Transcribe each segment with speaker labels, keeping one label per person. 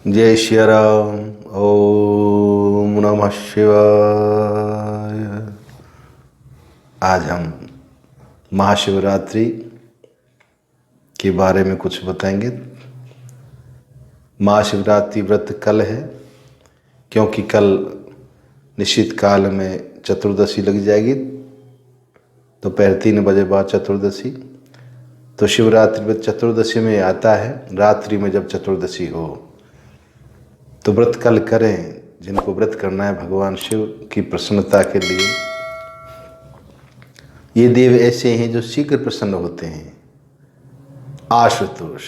Speaker 1: जय श्री राम। ओम नमः शिवाय। आज हम महाशिवरात्रि के बारे में कुछ बताएंगे। महाशिवरात्रि व्रत कल है, क्योंकि कल निश्चित काल में चतुर्दशी लग जाएगी, दोपहर 3 बजे बाद चतुर्दशी। तो शिवरात्रि व्रत चतुर्दशी में आता है। रात्रि में जब चतुर्दशी हो तो व्रत कल करें। जिनको व्रत करना है भगवान शिव की प्रसन्नता के लिए। ये देव ऐसे हैं जो शीघ्र प्रसन्न होते हैं। आशुतोष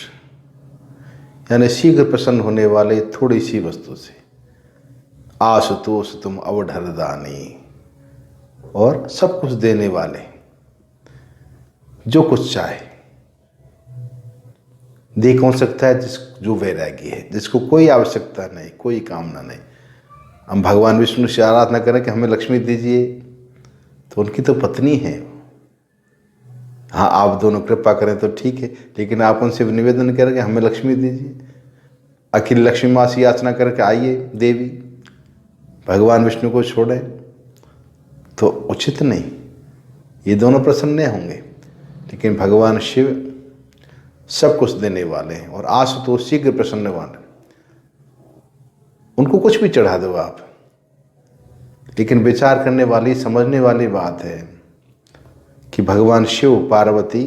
Speaker 1: यानी शीघ्र प्रसन्न होने वाले थोड़ी सी वस्तु से। आशुतोष तुम अवढर दानी, और सब कुछ देने वाले, जो कुछ चाहे दे कौन सकता है? जो वैरागी है, जिसको कोई आवश्यकता नहीं, कोई कामना नहीं। हम भगवान विष्णु से आराधना करें कि हमें लक्ष्मी दीजिए, तो उनकी तो पत्नी है। हाँ, आप दोनों कृपा करें तो ठीक है, लेकिन आप उनसे निवेदन करें कि हमें लक्ष्मी दीजिए। अखिल लक्ष्मी माँ से याचना करके आइए देवी, भगवान विष्णु को छोड़ें तो उचित नहीं। ये दोनों प्रसन्न नहीं होंगे। लेकिन भगवान शिव सब कुछ देने वाले हैं, और आशुतोष शीघ्र प्रसन्न वाले। उनको कुछ भी चढ़ा दो आप। लेकिन विचार करने वाली, समझने वाली बात है कि भगवान शिव पार्वती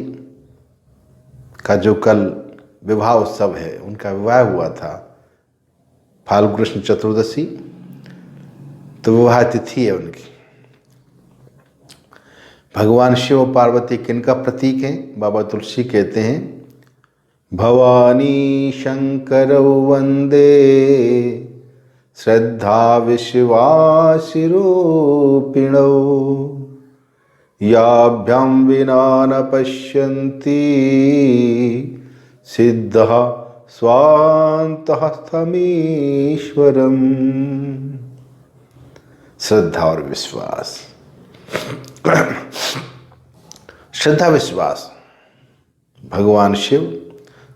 Speaker 1: का जो कल विवाह उत्सव है, उनका विवाह हुआ था फाल्गुन कृष्ण चतुर्दशी, तो विवाह तिथि है उनकी। भगवान शिव और पार्वती किनका प्रतीक है? बाबा तुलसी कहते हैं, भवानी शंकरौ वंदे श्रद्धा विश्वासिरूपिणौ, याभ्यां विना न पश्यन्ति सिद्धः स्वान्तस्थमीश्वरम्। श्रद्धा और विश्वास। श्रद्धा विश्वास, भगवान शिव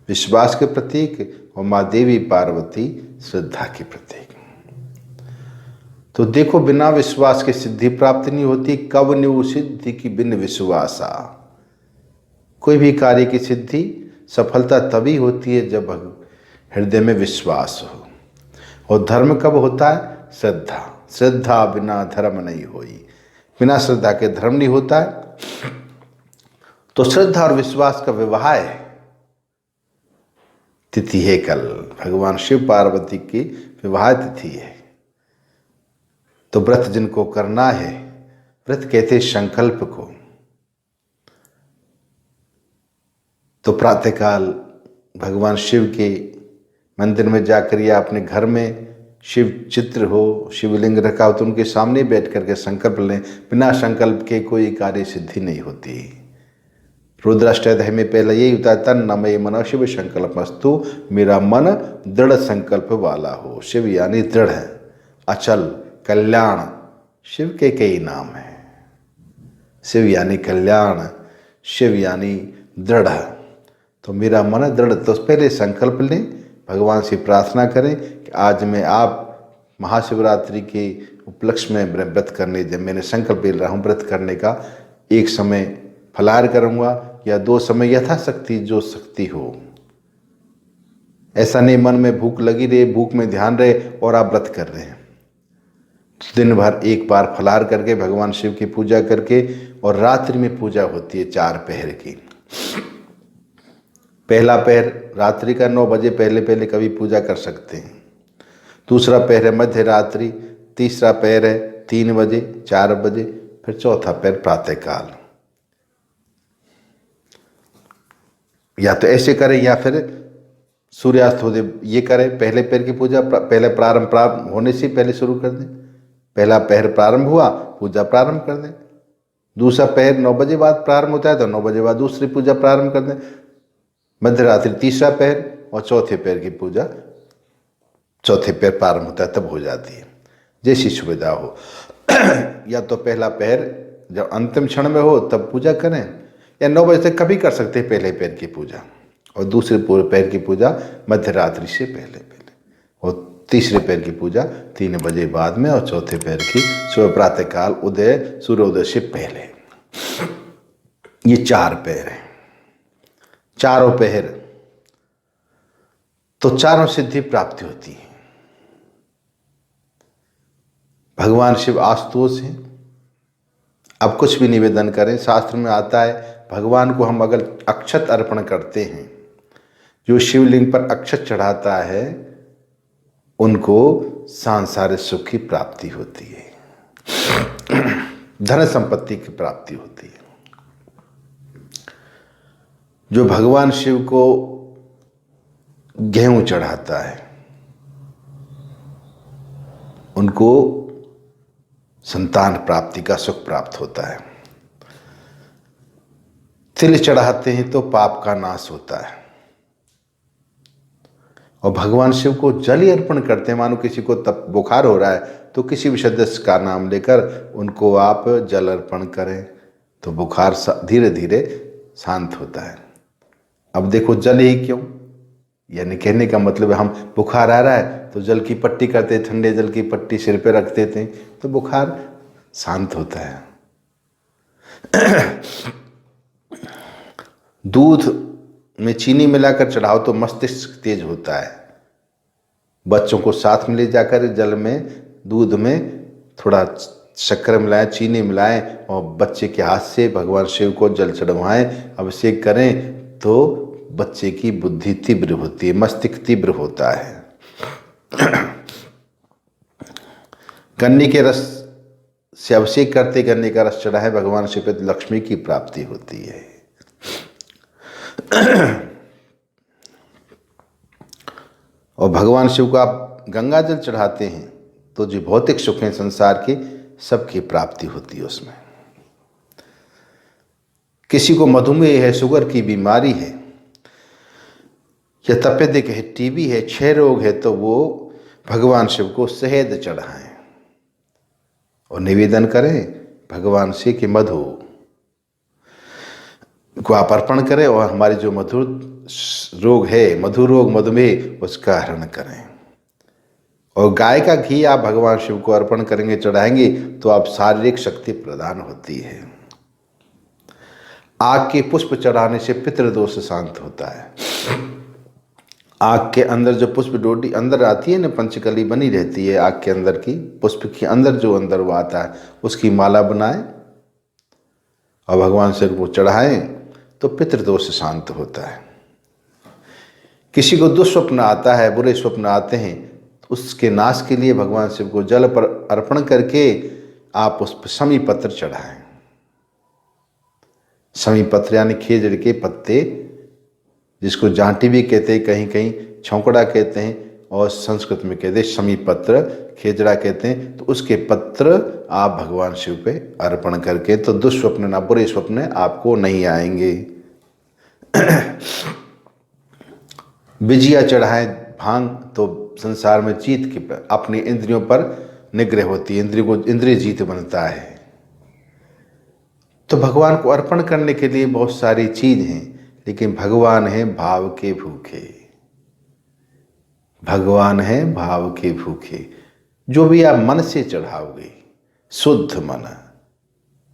Speaker 1: विश्वास के प्रतीक और माँ देवी पार्वती श्रद्धा के प्रतीक। तो देखो, बिना विश्वास के सिद्धि प्राप्त नहीं होती। कब न्यू सिद्धि की बिन विश्वासा। कोई भी कार्य की सिद्धि, सफलता तभी होती है जब हृदय में विश्वास हो। और धर्म कब होता है? श्रद्धा। श्रद्धा बिना धर्म नहीं होई। बिना श्रद्धा के धर्म नहीं होता है। तो श्रद्धा और विश्वास का विवाह है तिथि है कल। भगवान शिव पार्वती की विवाह तिथि है। तो व्रत जिनको करना है, व्रत कहते संकल्प को, तो प्रातःकाल भगवान शिव के मंदिर में जाकर या अपने घर में शिव चित्र हो, शिवलिंग रखा हो, तो उनके सामने बैठ करके संकल्प लें। बिना संकल्प के कोई कार्य सिद्धि नहीं होती। रुद्राष्टोध्याय में पहले यही होता है, तन नमय मन शिव संकल्पस्तु। मेरा मन दृढ़ संकल्प वाला हो। शिव यानी दृढ़, अचल, कल्याण। शिव के कई नाम हैं। शिव यानी कल्याण, शिव यानी दृढ़। तो मेरा मन दृढ़। तो पहले संकल्प लें, भगवान से प्रार्थना करें कि आज मैं आप महाशिवरात्रि के उपलक्ष्य में व्रत करने, जब मैंने संकल्प ले रहा हूँ व्रत करने का, एक समय फलाहार करूँगा या 2 समय यथाशक्ति जो शक्ति हो। ऐसा नहीं मन में भूख लगी रहे, भूख में ध्यान रहे और आप व्रत कर रहे हैं। दिन भर एक बार फलाहार करके भगवान शिव की पूजा करके, और रात्रि में पूजा होती है 4 पहर की। पहला पहर रात्रि का 9 बजे पहले पहले कभी पूजा कर सकते हैं। दूसरा पहर है मध्य रात्रि। तीसरा पहर है 3 बजे, 4 बजे। फिर चौथा पहर प्रातःकाल। या तो ऐसे करें या फिर सूर्यास्त होते ये करें। पहले पहर की पूजा पहले प्रारंभ होने से पहले शुरू कर दें। पहला पहर प्रारंभ हुआ, पूजा प्रारंभ कर दें। दूसरा पहर 9 बजे बाद प्रारंभ होता है, तो 9 बजे बाद दूसरी पूजा प्रारंभ कर दें। मध्य रात्रि तीसरा पहर, और चौथे पहर की पूजा चौथे पहर प्रारंभ होता है तब हो जाती है, जैसी सुविधा हो। या तो पहला पहर जब अंतिम क्षण में हो तब पूजा करें, या 9 बजे तक कभी कर सकते हैं पहले पहर की पूजा, और दूसरे पूरे पहर की पूजा मध्य रात्रि से पहले पहले। और तीसरे पैर की पूजा 3 बजे बाद में और चौथे पैर की सुबह प्रातःकाल सूर्योदय से पहले। ये 4 पैर हैं, चारों पैर, तो चारों सिद्धि प्राप्ति होती है। भगवान शिव आशुतोष हैं। अब कुछ भी निवेदन करें, शास्त्र में आता है भगवान को हम अगर अक्षत अर्पण करते हैं, जो शिवलिंग पर अक्षत चढ़ाता है उनको सांसारिक सुख की प्राप्ति होती है, धन संपत्ति की प्राप्ति होती है। जो भगवान शिव को गेहूं चढ़ाता है उनको संतान प्राप्ति का सुख प्राप्त होता है। तिल चढ़ाते हैं तो पाप का नाश होता है। और भगवान शिव को जल ही अर्पण करते हैं। मानो किसी को तब बुखार हो रहा है तो किसी भी सदस्य का नाम लेकर उनको आप जल अर्पण करें तो बुखार धीरे धीरे शांत होता है। अब देखो जल ही क्यों, यानी कहने का मतलब है हम बुखार आ रहा है तो जल की पट्टी करते, ठंडे जल की पट्टी सिर पे रख देते हैं तो बुखार शांत होता है। दूध में चीनी मिलाकर चढ़ाओ तो मस्तिष्क तेज होता है। बच्चों को साथ में ले जाकर जल में, दूध में थोड़ा शक्कर मिलाएं, चीनी मिलाएं और बच्चे के हाथ से भगवान शिव को जल चढ़वाएं, अभिषेक करें तो बच्चे की बुद्धि तीव्र होती है, मस्तिष्क तीव्र होता है। गन्ने के रस से अभिषेक करते, गन्ने का रस चढ़ाए भगवान शिव पे, लक्ष्मी की प्राप्ति होती है। और भगवान शिव को आप गंगा जल चढ़ाते हैं तो जो भौतिक सुख हैं संसार के सबकी प्राप्ति होती है उसमें। किसी को मधुमेह है, शुगर की बीमारी है या तपेदिक है, टीबी है, क्षय रोग है तो वो भगवान शिव को शहद चढ़ाएं और निवेदन करें भगवान से कि मधु को आप अर्पण करें और हमारे जो मधुर रोग है, मधु रोग, मधुमेह, उसका हरण करें। और गाय का घी आप भगवान शिव को अर्पण करेंगे, चढ़ाएंगे तो आप शारीरिक शक्ति प्रदान होती है। आग के पुष्प चढ़ाने से पितृदोष शांत होता है। आग के अंदर जो पुष्प डोडी अंदर आती है ना, पंचकली बनी रहती है आग के अंदर की, पुष्प के अंदर जो अंदर वो आता है उसकी माला बनाएं और भगवान शिव को चढ़ाएं तो पितृदोष शांत होता है। किसी को दुस्वप्न आता है, बुरे स्वप्न आते हैं तो उसके नाश के लिए भगवान शिव को जल पर अर्पण करके आप उस पर शमी पत्र चढ़ाएं। शमी पत्र यानी खेजड़ के पत्ते, जिसको जांटी भी कहते हैं, कहीं कहीं छौंकड़ा कहते हैं और संस्कृत में कहते हैं शमी पत्र, खेजड़ा कहते हैं। तो उसके पत्र आप भगवान शिव पे अर्पण करके तो दुस्वप्न ना, बुरे स्वप्न आपको नहीं आएंगे। बिजिया चढ़ाएं भांग तो संसार में जीत की, अपनी इंद्रियों पर निग्रह होती है, इंद्रिय जीत बनता है। तो भगवान को अर्पण करने के लिए बहुत सारी चीज हैं, लेकिन भगवान है भाव के भूखे। भगवान है भाव के भूखे। जो भी आप मन से चढ़ाओगे, शुद्ध मन,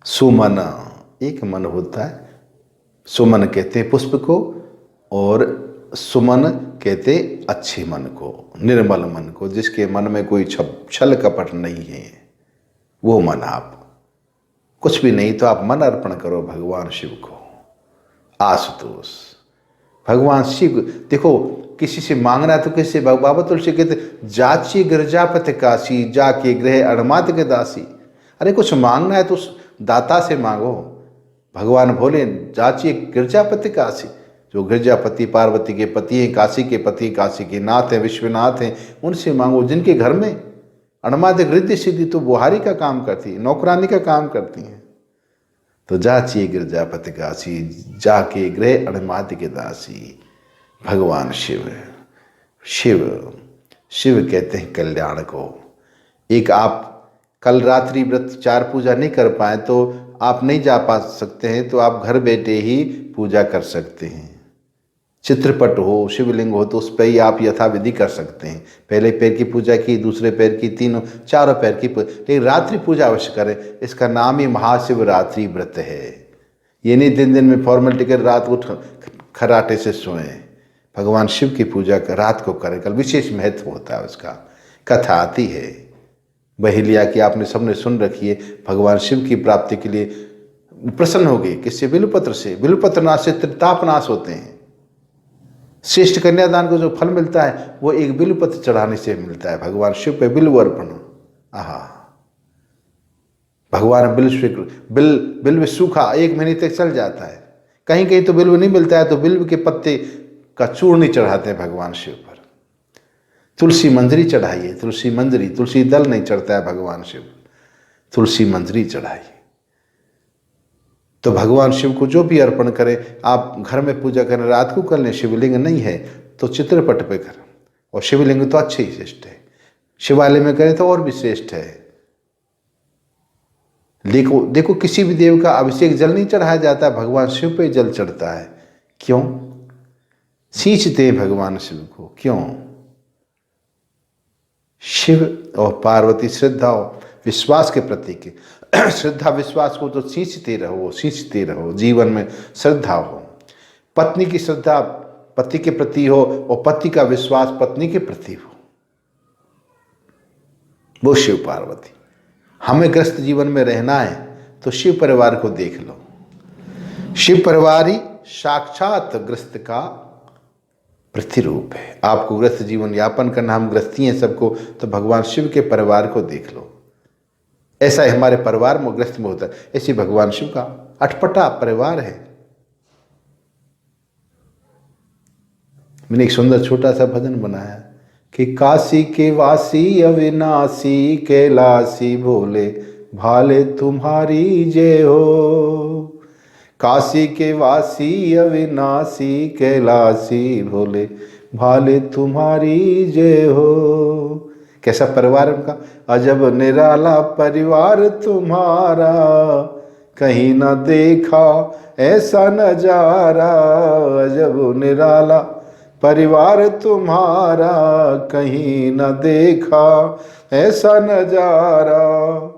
Speaker 1: सुमन, एक मन होता है, सुमन कहते हैं पुष्प को और सुमन कहते अच्छे मन को, निर्मल मन को, जिसके मन में कोई छल कपट नहीं है, वो मन। आप कुछ भी नहीं तो आप मन अर्पण करो भगवान शिव को। आशुतोष भगवान शिव, देखो किसी से मांगना तो किससे, बाबा तुलसी कहते जाची गिरजापति काशी, जाके गृह अड़मात के दासी। अरे कुछ मांगना है तो दाता से मांगो। भगवान बोले जाची गिरजापति काशी, जो गिरजापति पार्वती के पति हैं, काशी के पति, काशी के नाथ हैं, विश्वनाथ हैं, उनसे मांगो। जिनके घर में अणमादिक रिद्धि सिद्धि तो बुहारी का काम करती है, नौकरानी का काम करती हैं। तो जाचिए गिरजापति काशी, जाके गृह अणमादि के दासी। भगवान शिव, शिव शिव कहते हैं कल्याण को। एक आप कल रात्रि व्रत 4 पूजा नहीं कर पाए तो आप नहीं जा पा सकते हैं तो आप घर बैठे ही पूजा कर सकते हैं। चित्रपट हो, शिवलिंग हो तो उस पर ही आप यथाविधि कर सकते हैं। पहले पैर की पूजा की, दूसरे पैर की, तीनों चारों पैर की पूजा, लेकिन रात्रि पूजा अवश्य करें। इसका नाम ही महाशिवरात्रि व्रत है। ये नहीं दिन दिन में फॉर्मेलिटी कर रात को खराटे से सोएं। भगवान शिव की पूजा कर रात को करें, कल विशेष महत्व होता है उसका। कथा आती है बहेलिया की, आपने सबने सुन रखी है। भगवान शिव की प्राप्ति के लिए प्रसन्न हो गई किससे? बिल्वपत्र से। बिल्वपत्र नाश से त्रिताप नाश होते हैं। श्रेष्ठ कन्यादान को जो फल मिलता है वो एक बिल्वपत्र चढ़ाने से मिलता है। भगवान शिव पे बिल्व अर्पण। आहा, भगवान बिल्व सूखा 1 महीने तक चल जाता है। कहीं कहीं तो बिल्व नहीं मिलता है तो बिल्व के पत्ते का चूर्ण चढ़ाते हैं भगवान शिव पर। तुलसी मंजरी चढ़ाइए, तुलसी मंजरी, तुलसी दल नहीं चढ़ता है भगवान शिव, तुलसी मंजरी चढ़ाइए। तो भगवान शिव को जो भी अर्पण करें, आप घर में पूजा करें, रात को कर लें। शिवलिंग नहीं है तो चित्रपट पे करें, और शिवलिंग तो अच्छे ही श्रेष्ठ है। शिवालय में करें तो और भी श्रेष्ठ है। देखो किसी भी देव का अभिषेक जल नहीं चढ़ाया जाता, भगवान शिव पे जल चढ़ता है। क्यों? सींचते हैं भगवान शिव को। क्यों? शिव और पार्वती श्रद्धा और विश्वास के प्रतीक है। श्रद्धा विश्वास को तो सींचते रहो, सींचते रहो। जीवन में श्रद्धा हो, पत्नी की श्रद्धा पति के प्रति हो और पति का विश्वास पत्नी के प्रति हो। वो शिव पार्वती। हमें ग्रस्त जीवन में रहना है तो शिव परिवार को देख लो। शिव परिवार ही साक्षात ग्रस्त का प्रतिरूप है। आपको ग्रस्त जीवन यापन करना, हम ग्रस्ती हैं सबको, तो भगवान शिव के परिवार को देख लो। ऐसा ही हमारे परिवार में ग्रस्त में होता है, ऐसे भगवान शिव का अटपटा परिवार है। मैंने एक सुंदर छोटा सा भजन बनाया कि काशी के वासी अविनाशी कैलाशी भोले भाले तुम्हारी जय हो। काशी के वासी अविनाशी कैलाशी भोले भाले तुम्हारी जय हो। कैसा परिवार उनका? अजब निराला परिवार तुम्हारा, कहीं ना देखा ऐसा नजारा। अजब निराला परिवार तुम्हारा, कहीं न देखा ऐसा नजारा।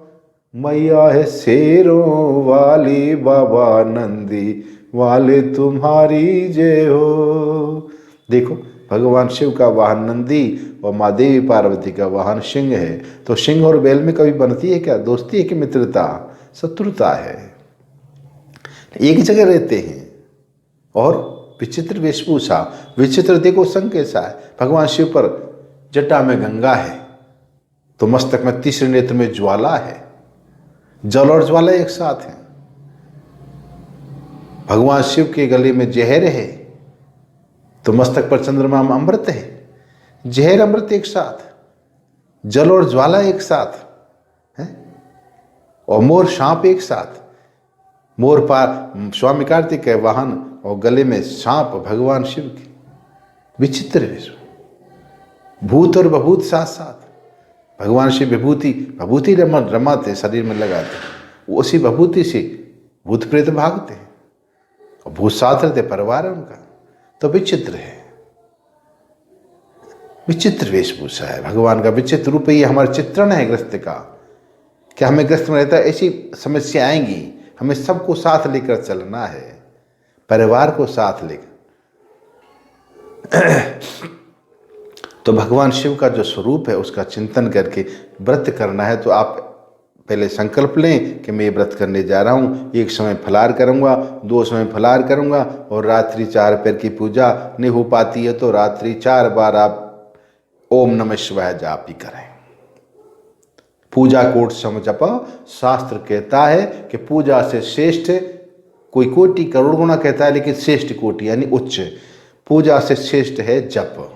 Speaker 1: मैया है शेरों वाली, बाबा नंदी वाले तुम्हारी जय हो। देखो भगवान शिव का वाहन नंदी और माँ देवी पार्वती का वाहन सिंह है। तो सिंह और बैल में कभी बनती है क्या? दोस्ती है कि मित्रता? शत्रुता है। एक जगह रहते हैं और विचित्र वेशभूषा। विचित्र देखो संग कैसा है। भगवान शिव पर जटा में गंगा है तो मस्तक में तीसरे नेत्र में ज्वाला है। जल और ज्वाला एक साथ हैं। भगवान शिव के गले में जहर है तो मस्तक पर चंद्रमा में अमृत है। जहर अमृत एक साथ, जल और ज्वाला एक साथ है, और मोर सांप एक साथ। मोर पार स्वामी कार्तिक के वाहन और गले में सांप भगवान शिव के। विचित्र विश्व। भूत और बभूत साथ साथ। भगवान शिव विभूति रमाते शरीर में लगाते, उसी विभूति से भूत प्रेत भागते हैं और भूत साथ रहते, परिवार है उनका। तो विचित्र है, विचित्र वेशभूषा है भगवान का। विचित्र रूप ही हमारा चित्रण है ग्रस्त का। क्या हमें ग्रस्त में रहता है? ऐसी समस्या आएंगी, हमें सबको साथ लेकर चलना है, परिवार को साथ लेकर। तो भगवान शिव का जो स्वरूप है उसका चिंतन करके व्रत करना है। तो आप पहले संकल्प लें कि मैं ये व्रत करने जा रहा हूँ। एक समय फलाहार करूँगा, 2 समय फलाहार करूँगा, और रात्रि 4 पैर की पूजा नहीं हो पाती है तो रात्रि 4 बार आप ओम नमः शिवाय जाप ही करें। पूजा कोट सम जप। शास्त्र कहता है कि पूजा से श्रेष्ठ, कोई कोटि करोड़ गुना कहता है लेकिन श्रेष्ठ कोटि यानी उच्च, पूजा से श्रेष्ठ है जप।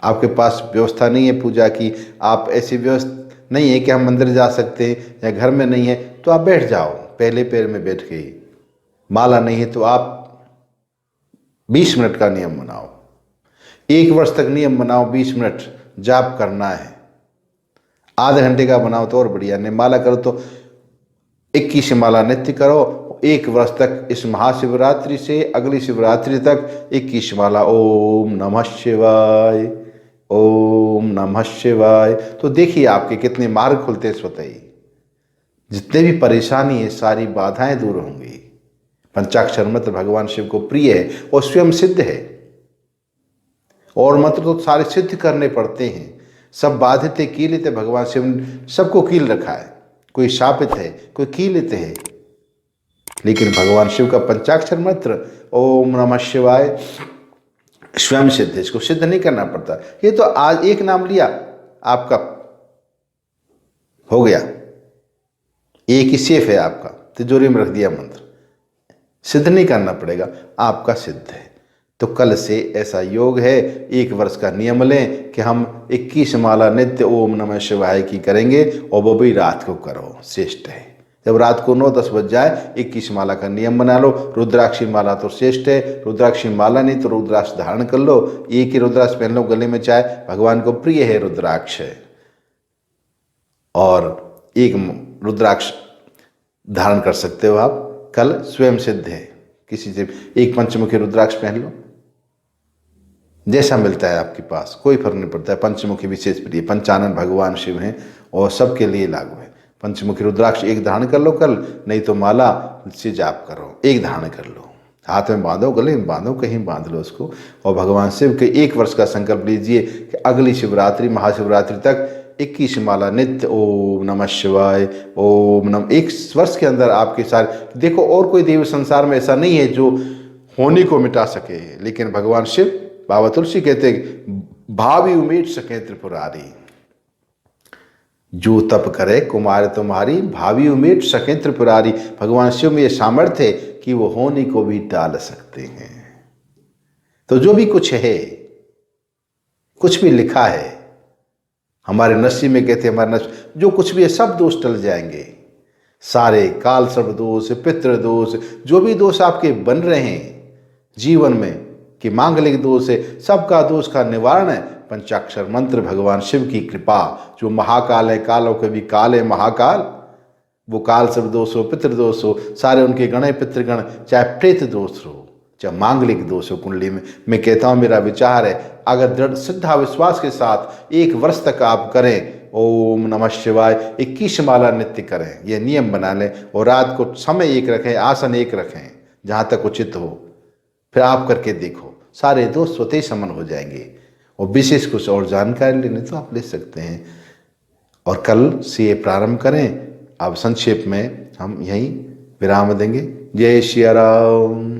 Speaker 1: आपके पास व्यवस्था नहीं है पूजा की, आप ऐसी व्यवस्था नहीं है कि हम मंदिर जा सकते हैं या घर में नहीं है, तो आप बैठ जाओ पहले पैर में बैठ के। माला नहीं है तो आप 20 मिनट का नियम बनाओ, 1 वर्ष तक नियम बनाओ। 20 मिनट जाप करना है। आधे घंटे का बनाओ तो और बढ़िया। नहीं माला करो तो 21 माला नित्य करो, 1 वर्ष तक इस महाशिवरात्रि से अगली शिवरात्रि तक 21 माला ओम नमः शिवाय, ओम नमः शिवाय। तो देखिए आपके कितने मार्ग खुलते हैं स्वतः ही। जितने भी परेशानी है सारी बाधाएं दूर होंगी। पंचाक्षर मंत्र भगवान शिव को प्रिय है और स्वयं सिद्ध है। और मंत्र तो सारे सिद्ध करने पड़ते हैं। सब बाधित है, कीलित है, भगवान शिव ने सबको कील रखा है। कोई शापित है, कोई कीलित है, लेकिन भगवान शिव का पंचाक्षर मंत्र ओम नमः शिवाय स्वयं सिद्ध है। इसको सिद्ध नहीं करना पड़ता। ये तो आज एक नाम लिया आपका हो गया, एक ही सेफ है, आपका तिजोरी में रख दिया मंत्र, सिद्ध नहीं करना पड़ेगा, आपका सिद्ध है। तो कल से ऐसा योग है, 1 वर्ष का नियम लें कि हम 21 माला नित्य ओम नमः शिवाय की करेंगे और वो भी रात को करो, श्रेष्ठ है। जब रात को 9-10 बज जाए 21 माला का नियम बना लो। रुद्राक्षी माला तो श्रेष्ठ है, रुद्राक्षी माला नहीं तो रुद्राक्ष धारण कर लो। एक ही रुद्राक्ष पहन लो गले में, चाहे भगवान को प्रिय है रुद्राक्ष है। और एक रुद्राक्ष धारण कर सकते हो आप, कल स्वयं सिद्ध है। किसी से एक पंचमुखी रुद्राक्ष पहन लो, जैसा मिलता है आपके पास, कोई फर्क नहीं पड़ता है। पंचमुखी विशेष प्रिय, पंचानन भगवान शिव हैं और सबके लिए लागू है। पंचमुखी रुद्राक्ष एक धारण कर लो कल, नहीं तो माला से जाप करो, एक धारण कर लो, हाथ में बांधो, गले में बांधो, कहीं बांध लो उसको। और भगवान शिव के 1 वर्ष का संकल्प लीजिए कि अगली शिवरात्रि महाशिवरात्रि तक 21 माला नित्य ओम नमः शिवाय, ओम नम। 1 वर्ष के अंदर आपके सारे, देखो और कोई देव संसार में ऐसा नहीं है जो होनी को मिटा सके, लेकिन भगवान शिव, बाबा तुलसी कहते हैं भावी उमेट सके त्रिपुरारी। जो तप करे कुमार तुम्हारी, भावी उमेट सके त्रिपुरारी। भगवान शिव में यह सामर्थ्य है कि वो होनी को भी टाल सकते हैं। तो जो भी कुछ है, कुछ भी लिखा है हमारे नसीब में, कहते हैं हमारे नसीब, जो कुछ भी है सब दोष टल जाएंगे। सारे काल सर्प दोष, पितृ दोष, जो भी दोष आपके बन रहे हैं जीवन में कि मांगलिक दोष है, सबका दोष का निवारण है पंचाक्षर मंत्र, भगवान शिव की कृपा। जो महाकाल है, कालों के भी काल है महाकाल, वो काल सर्प दोष हो, पितृ दोष हो, सारे उनके गण है, पितृगण, चाहे प्रेत दोष हो, चाहे मांगलिक दोष हो कुंडली में। मैं कहता हूँ, मेरा विचार है, अगर दृढ़ श्रद्धा विश्वास के साथ 1 वर्ष तक आप करें ओम नमः शिवाय, 21 माला नित्य करें, यह नियम बना लें। और रात को समय एक रखें, आसन एक रखें, जहाँ तक उचित हो। फिर आप करके देखो, सारे दोष स्वतः ही समन हो जाएंगे। और विशेष कुछ और जानकारी लेने तो आप ले सकते हैं। और कल से ये प्रारंभ करें। अब संक्षेप में हम यहीं विराम देंगे। जय श्री राम।